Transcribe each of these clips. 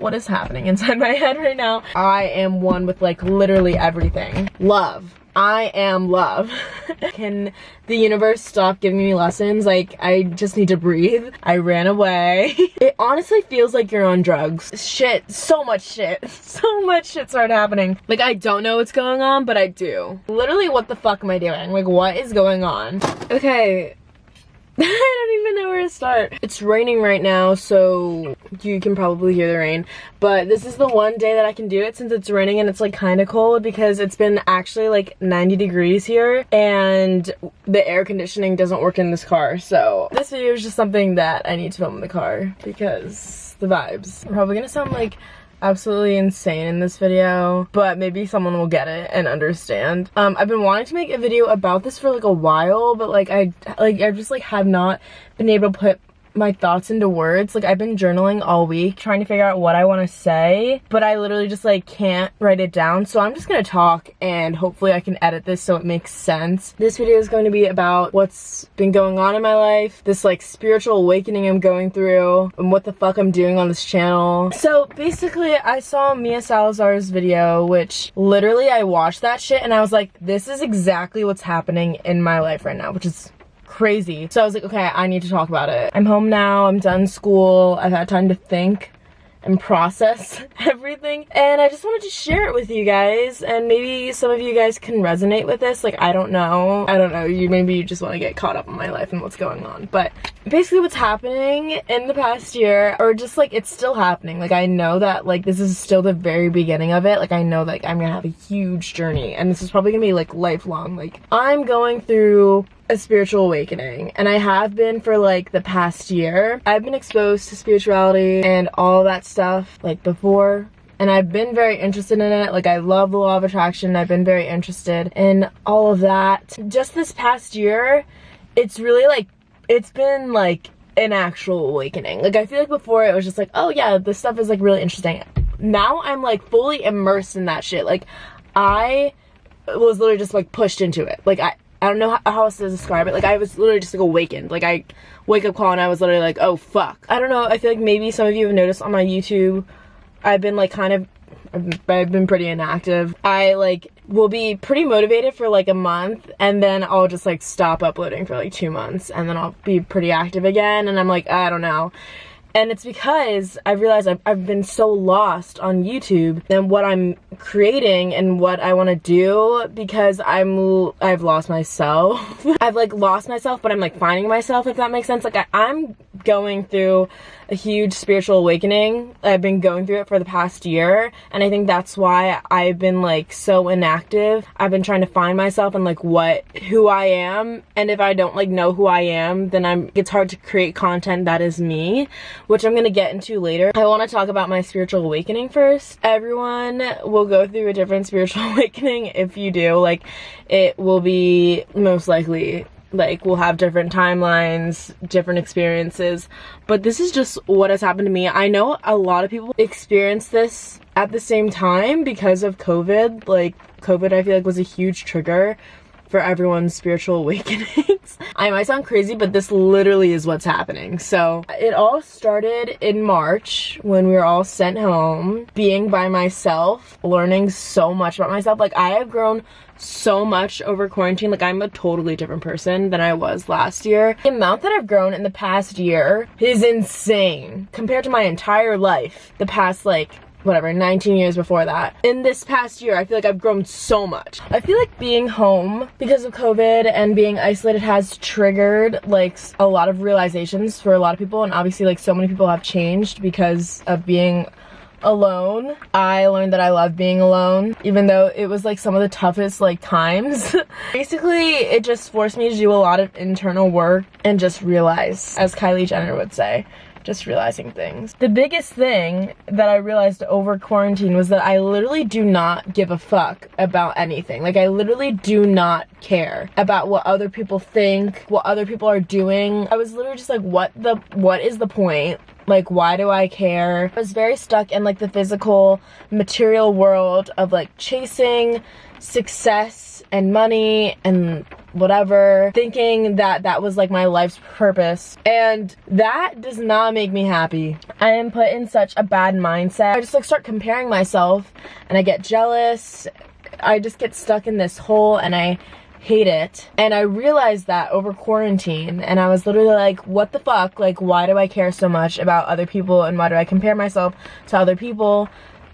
what is happening inside my head right now. I am one with like literally everything. Love. I am love. Can the universe stop giving me lessons? Like, I just need to breathe. I ran away. It honestly feels like you're on drugs. Shit, so much shit. So much shit started happening. Like, I don't know what's going on, but I do. Literally, what the fuck am I doing? Like, what is going on? Okay. I don't even know where to start. It's raining right now, so you can probably hear the rain. But this is the one day that I can do it since it's raining and it's like kind of cold because it's been actually like 90 degrees here and the air conditioning doesn't work in this car. So this video is just something that I need to film in the car because the vibes. I'm probably gonna sound like absolutely insane in this video, but maybe someone will get it and understand. I've been wanting to make a video about this for like a while, but like I just like have not been able to put my thoughts into words. Like, I've been journaling all week trying to figure out what I want to say, but I literally just like can't write it down. So I'm just gonna talk and hopefully I can edit this so it makes sense. This video is going to be about what's been going on in my life, this like spiritual awakening I'm going through, and what the fuck I'm doing on this channel. So basically I saw Mia Salazar's video, which literally I watched that shit and I was like, this is exactly what's happening in my life right now, which is crazy. So I was like, okay, I need to talk about it. I'm home now, I'm done school, I've had time to think and process everything, and I just wanted to share it with you guys, and maybe some of you guys can resonate with this. Like, I don't know, maybe you just want to get caught up in my life and what's going on. But basically what's happening in the past year, or just like it's still happening, like I know that like this is still the very beginning of it. Like, I know that like, I'm gonna have a huge journey and this is probably gonna be like lifelong. Like, I'm going through a spiritual awakening, and I have been for like the past year. I've been exposed to spirituality and all that stuff like before, and I've been very interested in it. Like, I love the law of attraction. I've been very interested in all of that. Just this past year, it's really like, it's been like an actual awakening. Like, I feel like before it was just like, oh yeah, this stuff is like really interesting. Now I'm like fully immersed in that shit. Like, I was literally just like pushed into it. Like, I don't know how else to describe it. Like, I was literally just like awakened. Like, I wake up call and I was literally like, oh fuck. I don't know, I feel like maybe some of you have noticed on my YouTube, I've been like I've been pretty inactive. I like will be pretty motivated for like a month and then I'll just like stop uploading for like 2 months and then I'll be pretty active again, and I'm like, I don't know. And it's because I realized I've been so lost on YouTube and what I'm creating and what I want to do, because I've lost myself. I've like lost myself, but I'm like finding myself, if that makes sense. Like, I'm going through a huge spiritual awakening. I've been going through it for the past year, and I think that's why I've been like so inactive. I've been trying to find myself and like who I am, and if I don't like know who I am, then it's hard to create content that is me, which I'm gonna get into later. I want to talk about my spiritual awakening first. Everyone will go through a different spiritual awakening. If you do, like, it will be most likely like we'll have different timelines, different experiences, but this is just what has happened to me. I know a lot of people experience this at the same time because of COVID. Like, COVID, I feel like, was a huge trigger for everyone's spiritual awakenings. I might sound crazy, but this literally is what's happening. So it all started in March when we were all sent home, being by myself, learning so much about myself. Like, I have grown so much over quarantine. Like, I'm a totally different person than I was last year. The amount that I've grown in the past year is insane compared to my entire life, the past like whatever, 19 years before that. In this past year, I feel like I've grown so much. I feel like being home because of COVID and being isolated has triggered like a lot of realizations for a lot of people, and obviously like so many people have changed because of being alone. I learned that I love being alone, even though it was like some of the toughest like times. Basically, it just forced me to do a lot of internal work and just realize, as Kylie Jenner would say, just realizing things. The biggest thing that I realized over quarantine was that I literally do not give a fuck about anything. Like, I literally do not care about what other people think, what other people are doing. I was literally just like, what is the point? Like, why do I care? I was very stuck in like the physical, material world of like chasing success and money and whatever, thinking that that was like my life's purpose, and that does not make me happy. I am put in such a bad mindset. I just like start comparing myself and I get jealous. I just get stuck in this hole and I hate it. And I realized that over quarantine, and I was literally like, what the fuck? Like, why do I care so much about other people, and why do I compare myself to other people?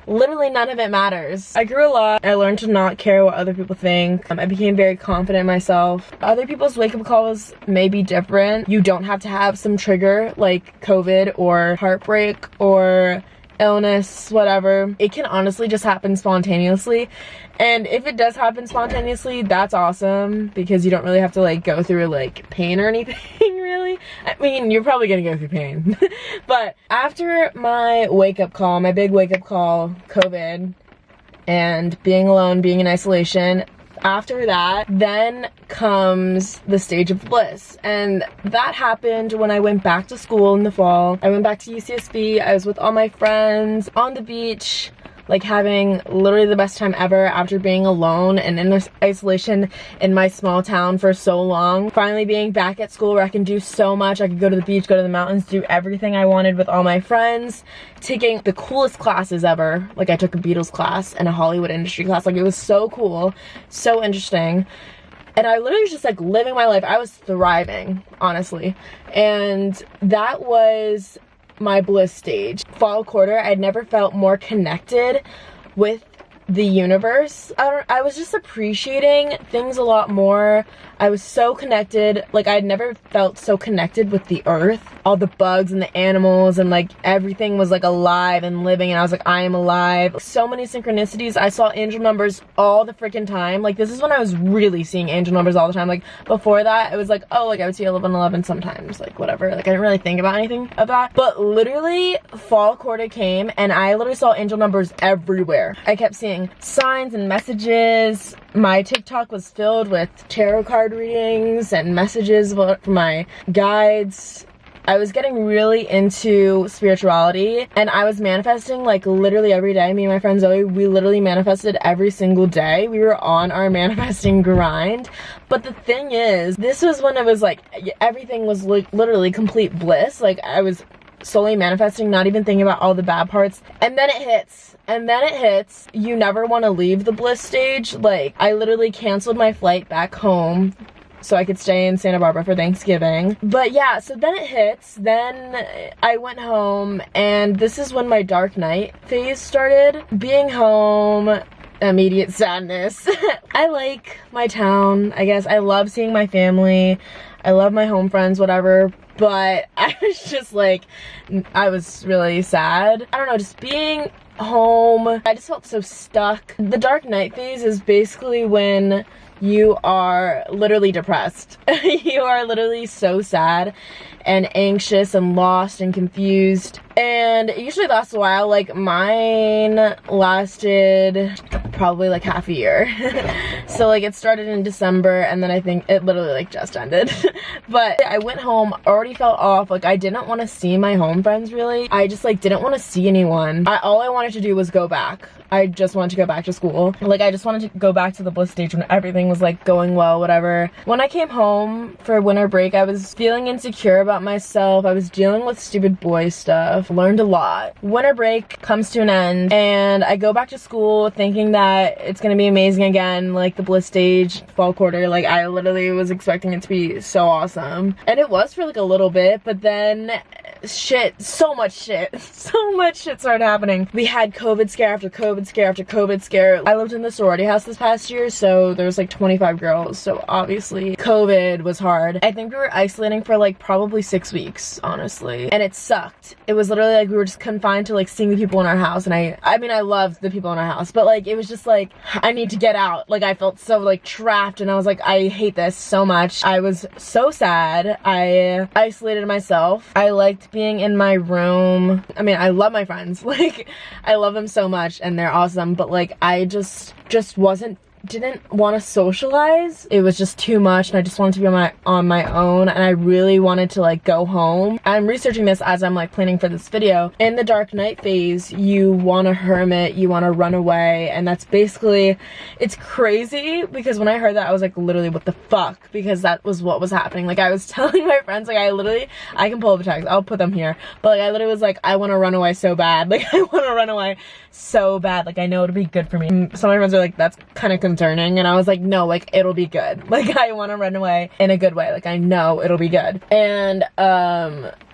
Literally none of it matters. I grew a lot. I learned to not care what other people think. I became very confident in myself. Other people's wake-up calls may be different. You don't have to have some trigger like COVID or heartbreak or illness, whatever. It can honestly just happen spontaneously. And if it does happen spontaneously, that's awesome, because you don't really have to like go through like pain or anything really. I mean, you're probably gonna go through pain. But after my wake-up call, my big wake-up call, COVID, and being alone, being in isolation, after that, then comes the stage of bliss. And that happened when I went back to school in the fall. I went back to UCSB. I was with all my friends on the beach, like having literally the best time ever after being alone and in isolation in my small town for so long. Finally being back at school where I can do so much. I could go to the beach, go to the mountains, do everything I wanted with all my friends, taking the coolest classes ever. Like, I took a Beatles class and a Hollywood industry class. Like, it was so cool, so interesting. And I literally was just like living my life. I was thriving, honestly. And that was my bliss stage. Fall quarter, I'd never felt more connected with the universe. I was just appreciating things a lot more. I was so connected. Like, I'd never felt so connected with the earth. All the bugs and the animals and like everything was like alive and living, and I was like, I am alive. So many synchronicities. I saw angel numbers all the freaking time. Like, this is when I was really seeing angel numbers all the time. Like, before that, it was like, oh, like I would see 1111 sometimes, like whatever. Like, I didn't really think about anything of that. But literally, fall quarter came and I literally saw angel numbers everywhere. I kept seeing signs and messages. My TikTok was filled with tarot card readings and messages from my guides. I was getting really into spirituality, and I was manifesting like literally every day. Me and my friend Zoe, we literally manifested every single day. We were on our manifesting grind. But the thing is, this was when it was like everything was like literally complete bliss. Like, I was solely manifesting, not even thinking about all the bad parts. And then it hits. And then it hits. You never want to leave the bliss stage. Like, I literally canceled my flight back home so I could stay in Santa Barbara for Thanksgiving. But yeah, so then it hits. Then I went home, and this is when my dark night phase started. Being home, immediate sadness. I like my town, I guess. I love seeing my family. I love my home friends, whatever. But I was just like, I was really sad. I don't know, just being home, I just felt so stuck. The dark night phase is basically when you are literally depressed. You are literally so sad and anxious and lost and confused. And it usually lasts a while. Like, mine lasted probably like half a year. So like, it started in December, and then I think it literally like just ended. But I went home, already felt off. Like, I didn't want to see my home friends really. I just like didn't want to see anyone. All I wanted to do was go back. I just wanted to go back to school. Like, I just wanted to go back to the bliss stage when everything was like going well, whatever. When I came home for winter break, I was feeling insecure about myself. I was dealing with stupid boy stuff. Learned a lot. Winter break comes to an end, and I go back to school thinking that it's gonna be amazing again, like the bliss stage, fall quarter. Like, I literally was expecting it to be so awesome. And it was for like a little bit, but then so much shit started happening. We had COVID scare after COVID scare after COVID scare. I lived in the sorority house this past year, so there was like 25 girls, so obviously COVID was hard. I think we were isolating for like probably 6 weeks, honestly, and it sucked. It was literally like we were just confined to like seeing the people in our house, and I mean, I loved the people in our house, but like it was just like, I need to get out. Like, I felt so like trapped, and I was like, I hate this so much. I was so sad. I isolated myself. I liked being in my room. I mean, I love my friends. Like, I love them so much, and they're awesome, but like, I just wasn't didn't want to socialize. It was just too much and I just wanted to be on my own, and I really wanted to like go home. I'm researching this as I'm like planning for this video. In the dark night phase, you want to hermit, you want to run away, and that's basically, it's crazy because when I heard that I was like, literally what the fuck, because that was what was happening. Like I was telling my friends, like I can pull up a text, I'll put them here, but like I literally was like, I want to run away so bad. Like I want to run away so bad. Like I know it'll be good for me. And some of my friends are like, that's kind of concerning, and I was like, no, like it'll be good. Like I want to run away in a good way. Like I know it'll be good. And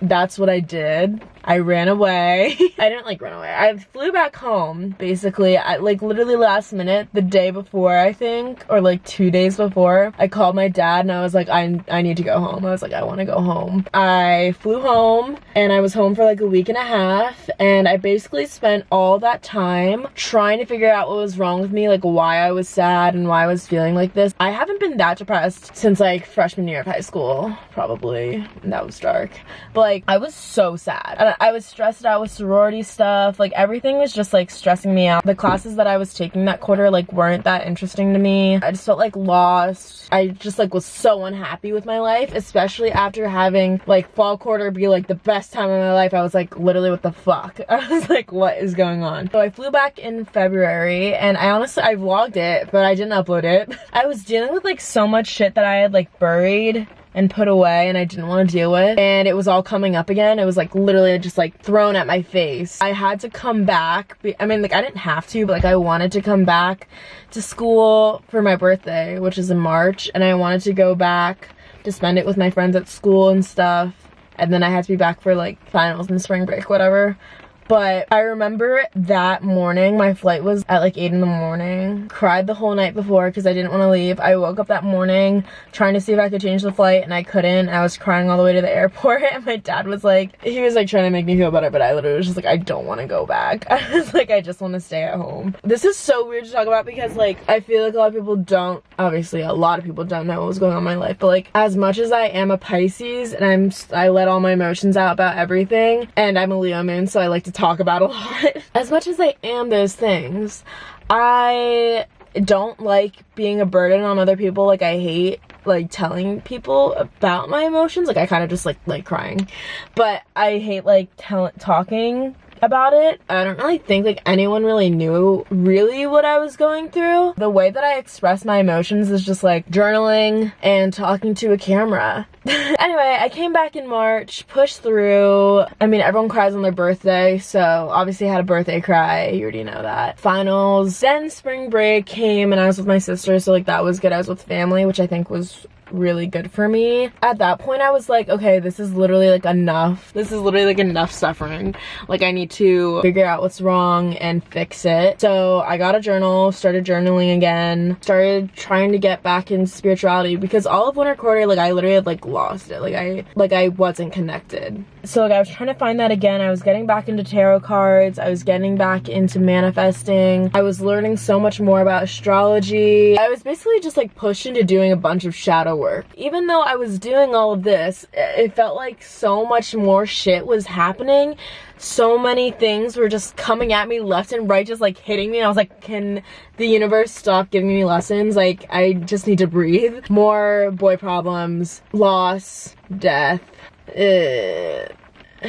that's what I did. I ran away. I didn't like run away. I flew back home basically at like literally last minute, the day before I think, or like 2 days before. I called my dad and I was like, I need to go home. I was like, I want to go home. I flew home and I was home for like a week and a half, and I basically spent all that time trying to figure out what was wrong with me, like why I was sad and why I was feeling like this. I haven't been that depressed since like freshman year of high school, probably. And that was dark. But like I was so sad. And I was stressed out with sorority stuff. Like everything was just like stressing me out. The classes that I was taking that quarter like weren't that interesting to me. I just felt like lost. I just like was so unhappy with my life, especially after having like fall quarter be like the best time of my life. I was like, literally what the fuck? I was like, what is going on? So I flew back in February, and I vlogged it, but I didn't upload it. I was dealing with like so much shit that I had like buried and put away and I didn't want to deal with, and it was all coming up again. It was like literally just like thrown at my face. I had to come back. I mean, like I didn't have to, but like I wanted to come back to school for my birthday, which is in March, and I wanted to go back to spend it with my friends at school and stuff, and then I had to be back for like finals and spring break, whatever. But I remember that morning, my flight was at like 8 in the morning. Cried the whole night before because I didn't want to leave. I woke up that morning trying to see if I could change the flight, and I couldn't. I was crying all the way to the airport, and my dad was like, he was like trying to make me feel better, but I literally was just like, I don't want to go back. I was like, I just want to stay at home. This is so weird to talk about because like I feel like a lot of people don't, obviously a lot of people don't know what was going on in my life, but like as much as I am a Pisces and I let all my emotions out about everything, and I'm a Leo moon, so I like to talk about a lot. As much as I am those things, I don't like being a burden on other people. Like I hate like telling people about my emotions. Like I kind of just like crying, but I hate like talking about it. I don't really think like anyone really knew really what I was going through. The way that I express my emotions is just like journaling and talking to a camera. Anyway, I came back in March, pushed through. I mean, everyone cries on their birthday, so obviously I had a birthday cry. You already know that. Finals, then spring break came and I was with my sister, so like that was good. I was with family, which I think was really good for me. At that point I was like, okay, this is literally like enough. This is literally like enough suffering. Like I need to figure out what's wrong and fix it. So I got a journal, started journaling again, started trying to get back in spirituality, because all of winter quarter, like I literally had like lost it. Like I wasn't connected. So like I was trying to find that again. I was getting back into tarot cards. I was getting back into manifesting. I was learning so much more about astrology. I was basically just like pushed into doing a bunch of shadow work. Even though I was doing all of this, it felt like so much more shit was happening. So many things were just coming at me left and right, just like hitting me. And I was like, can the universe stop giving me lessons? Like I just need to breathe. More boy problems, loss, death,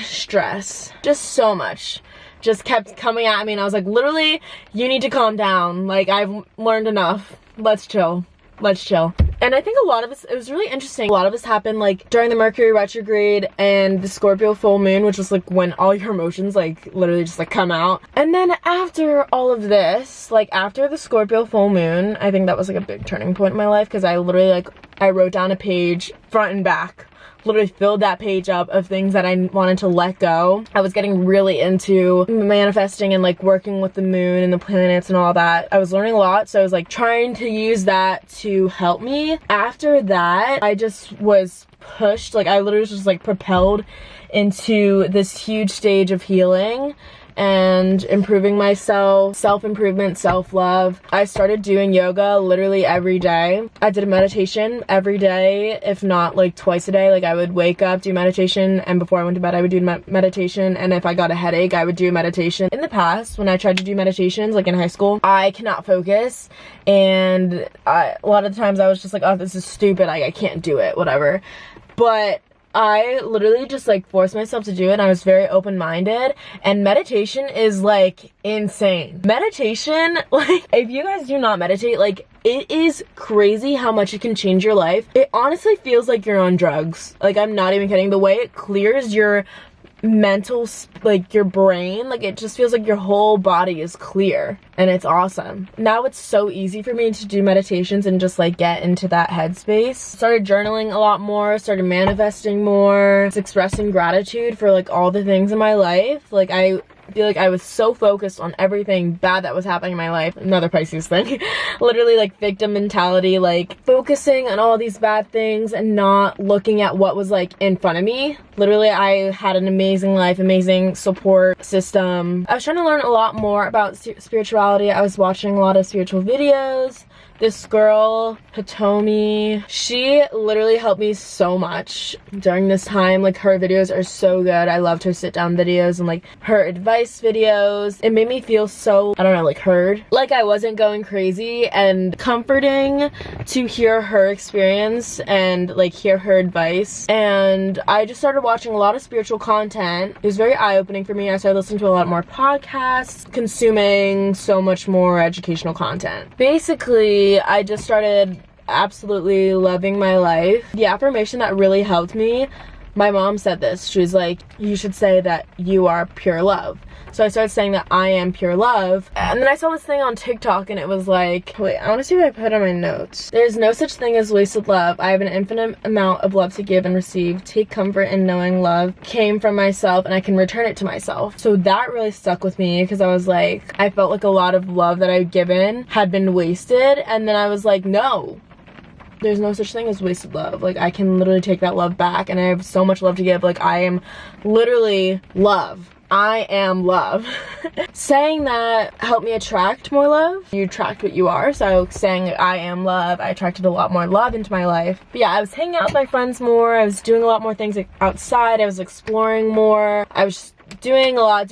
stress, just so much just kept coming at me, and I was like, literally, you need to calm down. Like I've learned enough. Let's chill. Let's chill. And I think a lot of us, it was really interesting. A lot of us happened like during the Mercury retrograde and the Scorpio full moon, which was like when all your emotions like literally just like come out. And then after all of this, like after the Scorpio full moon, I think that was like a big turning point in my life, because I literally like, I wrote down a page front and back, literally filled that page up of things that I wanted to let go. I was getting really into manifesting and like working with the moon and the planets and all that. I was learning a lot, so I was like trying to use that to help me. After that, I just was pushed, like I literally was just like propelled into this huge stage of healing. and improving myself, self-improvement, self-love. I started doing yoga literally every day. I did a meditation every day, if not like twice a day. Like I would wake up, do meditation, and before I went to bed I would do meditation, and if I got a headache I would do meditation. In the past, when I tried to do meditations like in high school, I cannot focus, and a lot of the times I was just like, oh, this is stupid, I can't do it, whatever. But I literally just like forced myself to do it, and I was very open-minded, and meditation is like insane. Meditation, like if you guys do not meditate, like it is crazy how much it can change your life. It honestly feels like you're on drugs. Like I'm not even kidding. The way it clears your mental, like your brain, like it just feels like your whole body is clear, and it's awesome. Now it's so easy for me to do meditations and just like get into that headspace. Started journaling a lot more, started manifesting more, expressing gratitude for like all the things in my life. Like I feel like I was so focused on everything bad that was happening in my life. Another Pisces thing. Literally like victim mentality, like focusing on all these bad things and not looking at what was like in front of me. Literally I had an amazing life, amazing support system. I was trying to learn a lot more about spirituality. I was watching a lot of spiritual videos. This girl, Hitomi, she literally helped me so much during this time. Like her videos are so good. I loved her sit down videos and like her advice videos. It made me feel so, I don't know, like heard. Like I wasn't going crazy, and comforting to hear her experience and like hear her advice. And I just started watching a lot of spiritual content. It was very eye-opening for me. I started listening to a lot more podcasts, consuming so much more educational content. Basically, I just started absolutely loving my life. The affirmation that really helped me, my mom said this. She was like, you should say that you are pure love. So I started saying that I am pure love. And then I saw this thing on TikTok, and it was like, wait, I want to see what I put on my notes. There's no such thing as wasted love. I have an infinite amount of love to give and receive. Take comfort in knowing love came from myself and I can return it to myself. So that really stuck with me, because I was like, I felt like a lot of love that I'd given had been wasted. And then I was like, no. There's no such thing as wasted love. Like I can literally take that love back, and I have so much love to give. Like I am literally love. I am love. Saying that helped me attract more love. You attract what you are. So saying I am love, I attracted a lot more love into my life. But yeah, I was hanging out with my friends more. I was doing a lot more things outside. I was exploring more. I was doing a lot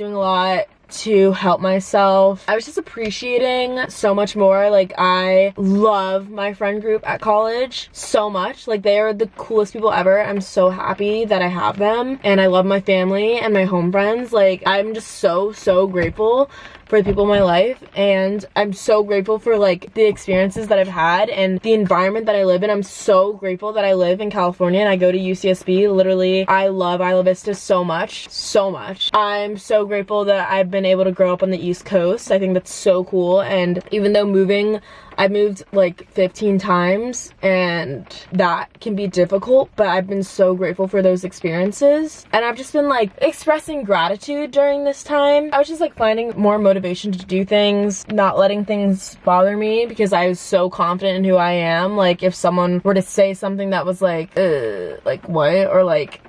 to help myself. I was just appreciating so much more. Like I love my friend group at college so much. Like they are the coolest people ever. I'm so happy that I have them, and I love my family and my home friends. Like I'm just so grateful for the people in my life, and I'm so grateful for like the experiences that I've had and the environment that I live in. I'm so grateful that I live in California and I go to UCSB. Literally, I love Isla Vista so much. I'm so grateful that I've been able to grow up on the East Coast. I think that's so cool. And even though I've moved like 15 times, and that can be difficult, but I've been so grateful for those experiences. And I've just been like expressing gratitude during this time. I was just like finding more motivation to do things, not letting things bother me, because I was so confident in who I am. Like if someone were to say something that was like what, or like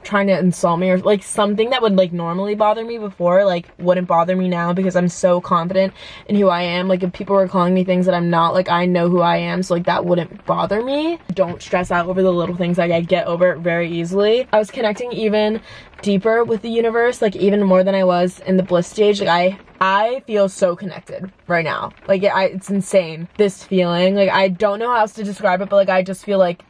trying to insult me, or like something that would like normally bother me before, like wouldn't bother me now, because I'm so confident in who I am. Like if people were calling me things that I'm not, like I know who I am, so like that wouldn't bother me. Don't stress out over the little things. Like I get over it very easily. I was connecting even deeper with the universe, like even more than I was in the bliss stage. Like I feel so connected right now. Like it's insane, this feeling. Like I don't know how else to describe it, but like I just feel like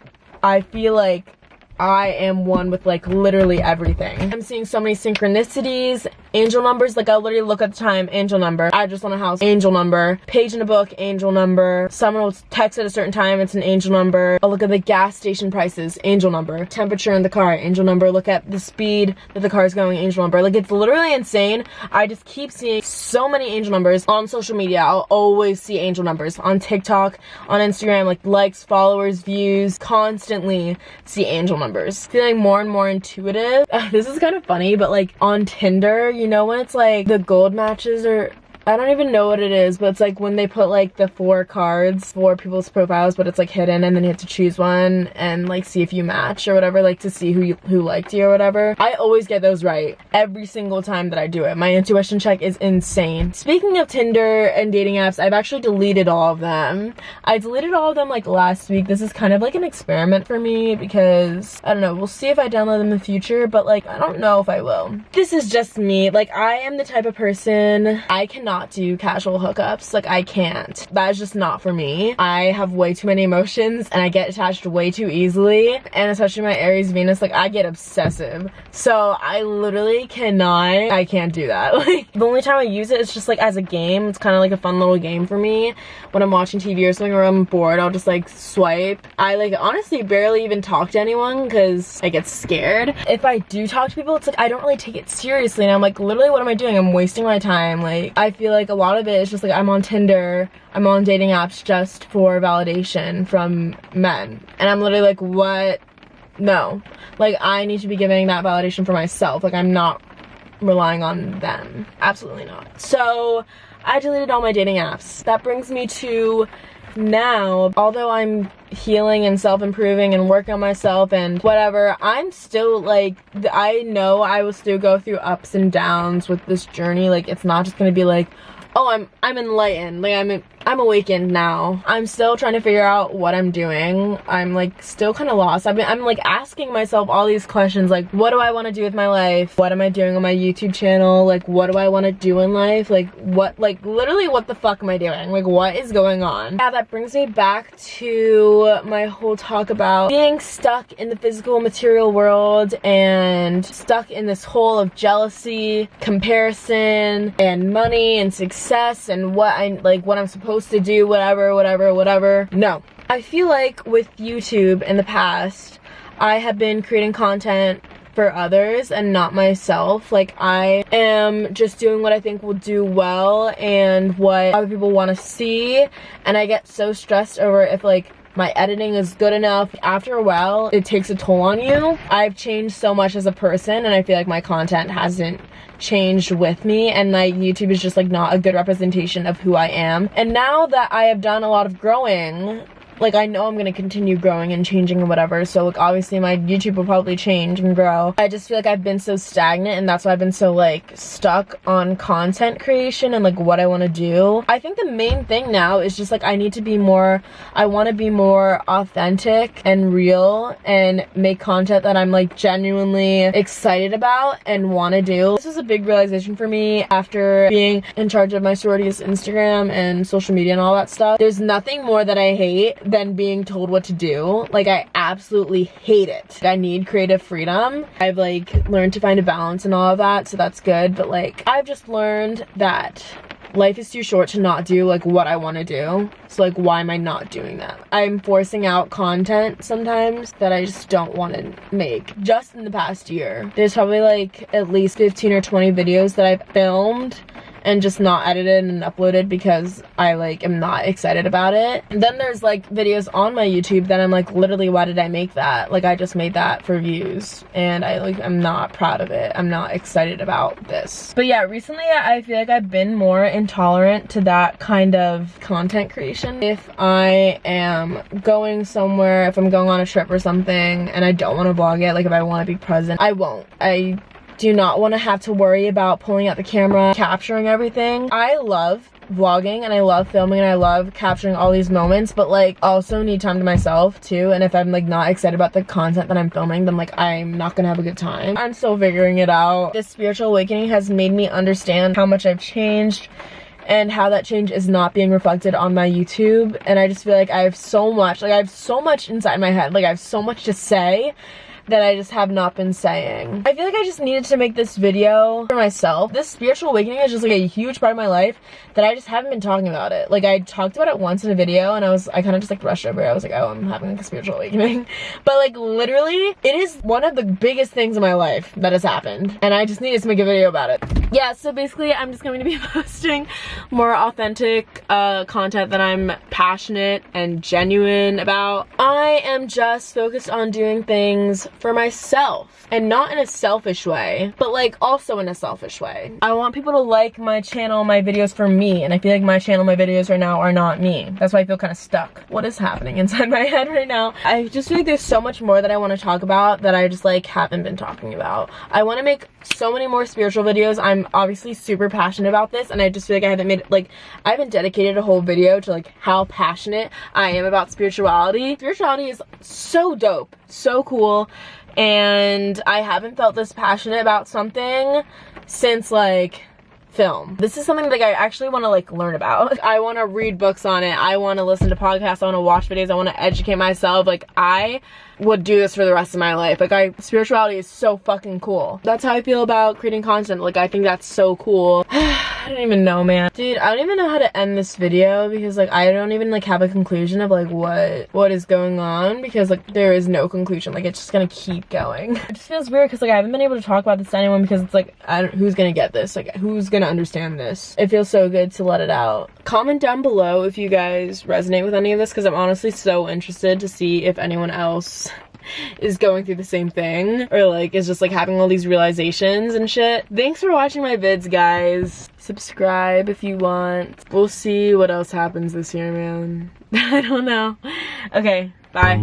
I am one with like literally everything. I'm seeing so many synchronicities, angel numbers. Like I'll literally look at the time, angel number. Address on a house, angel number. Page in a book, angel number. Someone will text at a certain time, it's an angel number. I'll look at the gas station prices, angel number. Temperature in the car, angel number. Look at the speed that the car is going, angel number. Like it's literally insane. I just keep seeing so many angel numbers on social media. I'll always see angel numbers on TikTok, on Instagram, like likes, followers, views, constantly see angel numbers. Feeling more and more intuitive. This is kind of funny, but like on Tinder, you know when it's like the gold matches are I don't even know what it is, but it's like when they put like the 4 cards for people's profiles, but it's like hidden, and then you have to choose one and like see if you match or whatever, like to see who liked you or whatever. I always get those right every single time that I do it. My intuition check is insane. Speaking of Tinder and dating apps, I've actually deleted all of them. I deleted all of them like last week. This is kind of like an experiment for me because I don't know, we'll see if I download them in the future, but like I don't know if I will. This is just me. Like I am the type of person, I cannot do casual hookups. Like I can't. That is just not for me. I have way too many emotions and I get attached way too easily, and especially my Aries Venus, like I get obsessive. So I literally cannot, I can't do that. Like the only time I use it is just like as a game. It's kind of like a fun little game for me when I'm watching TV or something, or I'm bored, I'll just like swipe. I like honestly barely even talk to anyone because I get scared. If I do talk to people, it's like I don't really take it seriously, and I'm like, literally what am I doing? I'm wasting my time. Like I feel like a lot of it is just like I'm on Tinder, I'm on dating apps just for validation from men, and I'm literally like, what? No, like I need to be giving that validation for myself. Like I'm not relying on them, absolutely not. So I deleted all my dating apps. That brings me to now, although I'm healing and self-improving and working on myself and whatever, I'm still like, I know I will still go through ups and downs with this journey. Like it's not just gonna be like, oh, I'm enlightened, like I'm awakened now. I'm still trying to figure out what I'm doing. I'm like still kind of lost. I'm like asking myself all these questions, like what do I want to do with my life? What am I doing on my YouTube channel? Like what do I want to do in life? Like what, like literally what the fuck am I doing? Like what is going on? Yeah, that brings me back to my whole talk about being stuck in the physical material world and stuck in this hole of jealousy, comparison, and money and success and what I'm supposed to do, whatever. No. I feel like with YouTube in the past, I have been creating content for others and not myself. Like I am just doing what I think will do well and what other people want to see, and I get so stressed over if like my editing is good enough. After a while, it takes a toll on you. I've changed so much as a person, and I feel like my content hasn't changed with me, and like YouTube is just like not a good representation of who I am. And now that I have done a lot of growing, like I know I'm gonna continue growing and changing and whatever, so like obviously my YouTube will probably change and grow. I just feel like I've been so stagnant, and that's why I've been so like stuck on content creation and like what I want to do. I think the main thing now is just like I want to be more authentic and real and make content that I'm like genuinely excited about and want to do. This was a big realization for me after being in charge of my sorority's Instagram and social media and all that stuff. There's nothing more that I hate than being told what to do. Like I absolutely hate it. I need creative freedom. I've like learned to find a balance and all of that, so that's good, but like I've just learned that life is too short to not do like what I want to do. So like why am I not doing that? I'm forcing out content sometimes that I just don't want to make. Just in the past year, there's probably like at least 15 or 20 videos that I've filmed and just not edited and uploaded because I like am not excited about it. And then there's like videos on my YouTube that I'm like, literally, why did I make that? Like I just made that for views, and I'm not proud of it. I'm not excited about this. But yeah, recently I feel like I've been more intolerant to that kind of content creation. If I am going somewhere, if I'm going on a trip or something and I don't want to vlog it, like if I want to be present, I won't. I do not want to have to worry about pulling out the camera, capturing everything. I love vlogging and I love filming and I love capturing all these moments, but like also need time to myself too. And if I'm like not excited about the content that I'm filming, then like I'm not gonna have a good time. I'm still figuring it out. This spiritual awakening has made me understand how much I've changed and how that change is not being reflected on my YouTube. And I just feel like I have so much inside my head. Like I have so much to say that I just have not been saying. I feel like I just needed to make this video for myself. This spiritual awakening is just like a huge part of my life that I just haven't been talking about it. Like I talked about it once in a video and I kind of just like brushed over it. I was like, oh, I'm having like a spiritual awakening. But like literally, it is one of the biggest things in my life that has happened, and I just needed to make a video about it. Yeah, so basically I'm just going to be posting more authentic content that I'm passionate passionate and genuine about. I am just focused on doing things for myself, and not in a selfish way, but like also in a selfish way. I want people to like my channel, my videos for me, and I feel like my channel, my videos right now are not me. That's why I feel kind of stuck. What is happening inside my head right now? I just feel like there's so much more that I want to talk about that I just like haven't been talking about. I want to make so many more spiritual videos. I'm obviously super passionate about this, and I just feel like I haven't made, like, I haven't dedicated a whole video to like how passionate I am about spirituality. Spirituality is so dope, so cool, and I haven't felt this passionate about something since like film. This is something like I actually want to like learn about. I want to read books on it. I want to listen to podcasts. I want to watch videos. I want to educate myself. Like, I would do this for the rest of my life. Like, spirituality is so fucking cool. That's how I feel about creating content. Like, I think that's so cool. I don't even know, man. Dude, I don't even know how to end this video because like I don't even like have a conclusion of like what is going on, because like there is no conclusion. Like, it's just gonna keep going. It just feels weird because like I haven't been able to talk about this to anyone, because it's like who's gonna get this? Like, who's gonna understand this? It feels so good to let it out. Comment down below if you guys resonate with any of this, because I'm honestly so interested to see if anyone else is going through the same thing, or like is just like having all these realizations and shit. Thanks for watching my vids, guys. Subscribe if you want. We'll see what else happens this year, man. I don't know. Okay, bye.